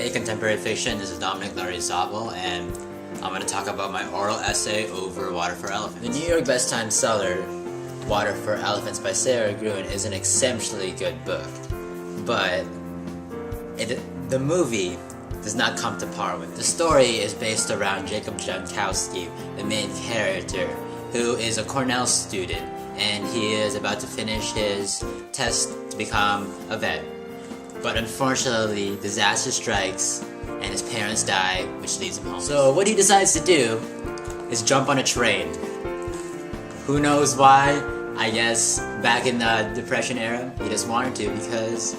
Hey Contemporary Fiction, this is Dominic Larizabal, and I'm going to talk about my oral essay over Water for Elephants. The New York Best Time seller, Water for Elephants by Sarah Gruen, is an exceptionally good book, but the movie does not come to par with it. The story is based around Jacob Jankowski, the main character, who is a Cornell student, and he is about to finish his test to become a vet. But unfortunately, disaster strikes, and his parents die, which leaves him home. So what he decides to do is jump on a train. Who knows why? I guess back in the Depression era, he just wanted to because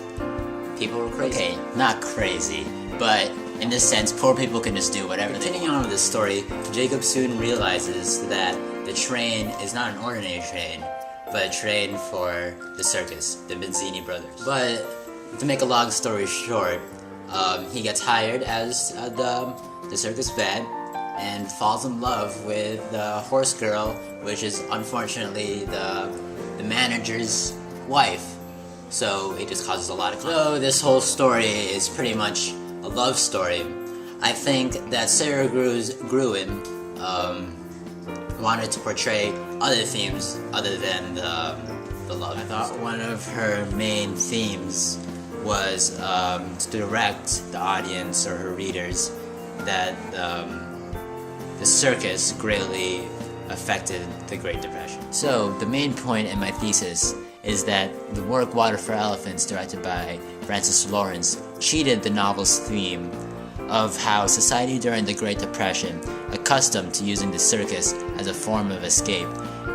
people were crazy. Okay, not crazy, but in this sense, poor people can just do whatever they want. Continuing on with this story, Jacob soon realizes that the train is not an ordinary train, but a train for the circus, the Benzini brothers. But to make a long story short, he gets hired as the circus vet and falls in love with the horse girl, which is unfortunately the manager's wife. So it just causes a lot of conflict. So this whole story is pretty much a love story. I think that Sarah Gruen wanted to portray other themes other than the love. I thought one of her main themes was to direct the audience or her readers that the circus greatly affected the Great Depression. So the main point in my thesis is that the work Water for Elephants, directed by Francis Lawrence, cheated the novel's theme of how society during the Great Depression, accustomed to using the circus as a form of escape,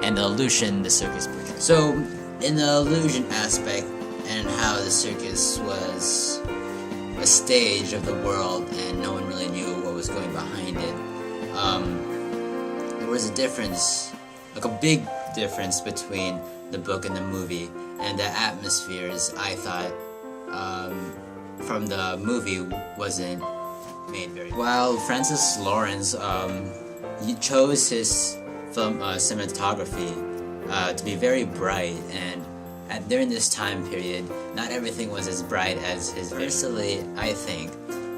and the illusion the circus became. So in the illusion aspect, and how the circus was a stage of the world and no one really knew what was going behind it. There was a difference, like a big difference between the book and the movie, and the atmospheres, I thought, from the movie wasn't made very well. While Francis Lawrence he chose his film cinematography to be very bright, and during this time period, not everything was as bright as his. Personally, I think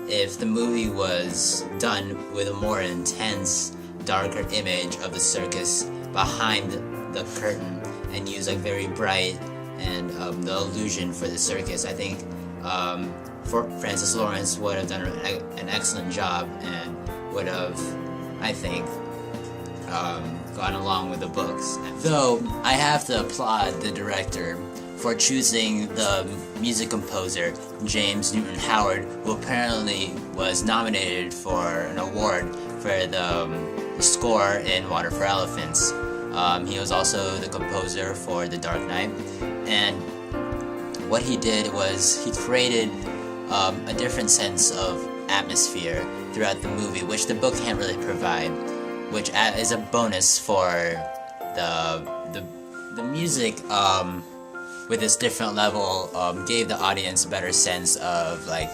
if the movie was done with a more intense, darker image of the circus behind the curtain and use like very bright and the illusion for the circus, I think for Francis Lawrence would have done an excellent job and would have, I think, gone along with the books. Though I have to applaud the director for choosing the music composer James Newton Howard, who apparently was nominated for an award for the score in Water for Elephants. He was also the composer for The Dark Knight, and what he did was he created a different sense of atmosphere throughout the movie, which the book can't really provide, which is a bonus for the music. With this different level, gave the audience a better sense of like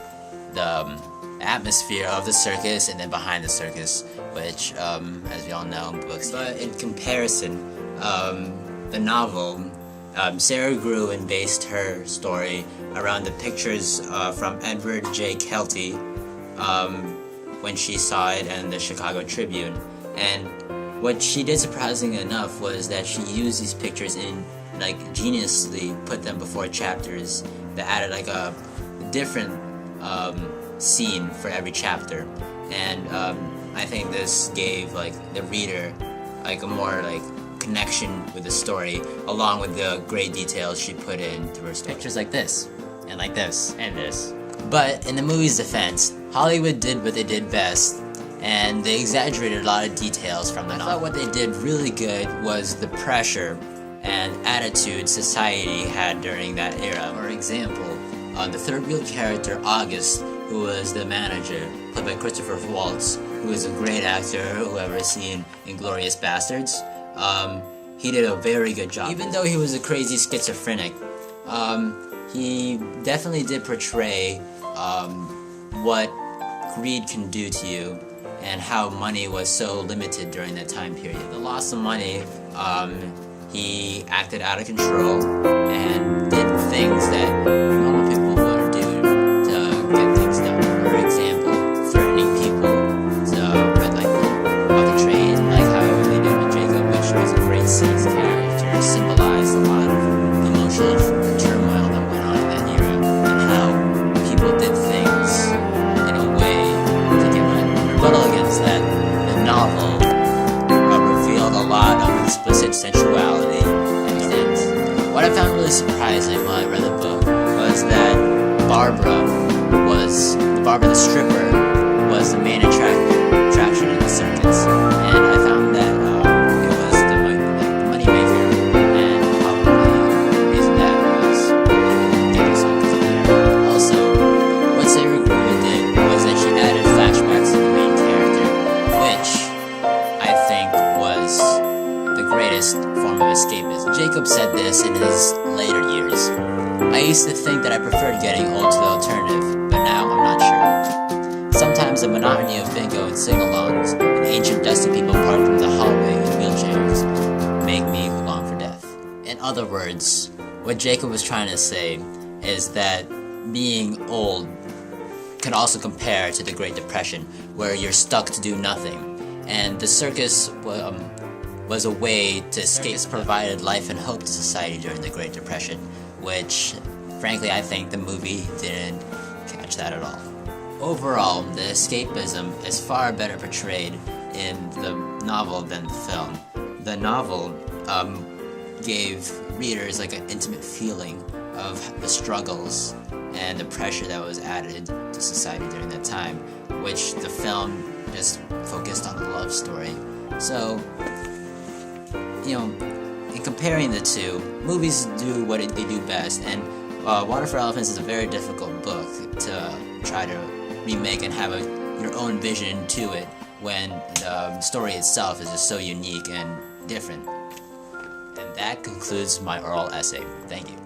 the atmosphere of the circus and then behind the circus, which, as we all know, books. But in comparison, the novel, Sarah Gruen based her story around the pictures from Edward J. Kelty when she saw it in the Chicago Tribune. And what she did, surprisingly enough, was that she used these pictures in geniusly put them before chapters that added like a different scene for every chapter, and I think this gave the reader a more connection with the story, along with the great details she put into her story. Pictures like this, and like this, and this. But in the movie's defense, Hollywood did what they did best, and they exaggerated a lot of details from the novel. I thought what they did really good was the pressure and attitude society had during that era. For example, the third wheel character August, who was the manager, played by Christopher Waltz, who is a great actor whoever seen Inglourious Bastards. He did a very good job. Even though he was a crazy schizophrenic, he definitely did portray what greed can do to you and how money was so limited during that time period. The loss of money, he acted out of control and did things that normal people wouldn't do to get things done. For example, Barbara the stripper was the main attraction in the circus, and I found that it was the money maker, and probably the reason that was getting so there. Also, what Sarah Gruber did was that she added flashbacks to the main character, which I think was the greatest form of escapism. Jacob said this in his later years. I used to think that I preferred getting old to the alternative, but now I'm not sure. Sometimes the monotony of bingo and sing-alongs and ancient dusty people parked in the hallway in wheelchairs make me long for death. In other words, what Jacob was trying to say is that being old could also compare to the Great Depression, where you're stuck to do nothing, and the circus was a way to escape. It provided life and hope to society during the Great Depression, which, frankly, I think the movie didn't catch that at all. Overall, the escapism is far better portrayed in the novel than the film. The novel gave readers like an intimate feeling of the struggles and the pressure that was added to society during that time, which the film just focused on the love story. So, in comparing the two, movies do what they do best, and Water for Elephants is a very difficult book to try to remake and have your own vision to it when the story itself is just so unique and different. And that concludes my oral essay. Thank you.